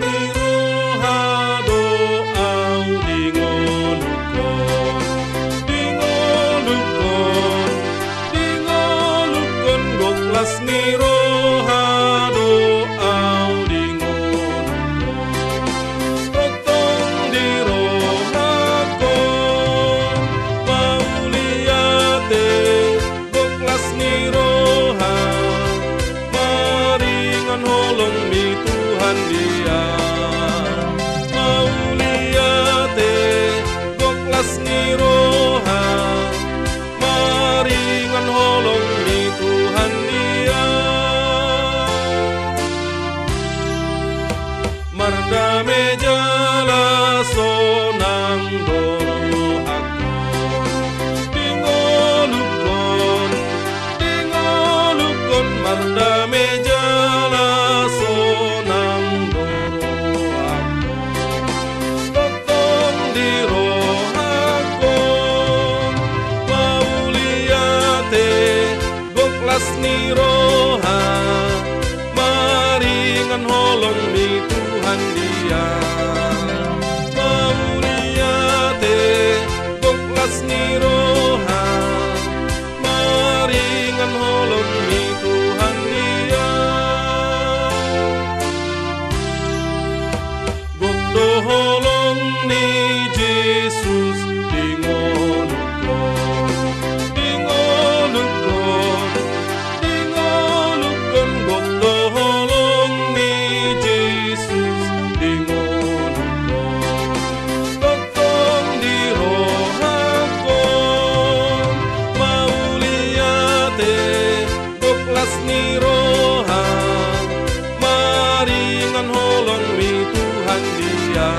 ni roha doau dingolukon goklas ni roha doau dingolukon totong di rohakon mauliate goklas ni roha maringan holong mi Tuhan dia mauliate goklas ni roha maringan holong mi Tuhan dia mardame jala sonang dorohakon dingolukon mardame jala sonang dorohakon totong di rohakon mauliate goklas ni roha maringan holong mi Tuhan dia mauliate goklas ni roha maringan holong mi Tuhan dia gokto holong ni Jesus dingolukon gokto holong ni Jesus dingolukon totong di rohakon mauliate goklas ni roha maringan holong mi Tuhan dia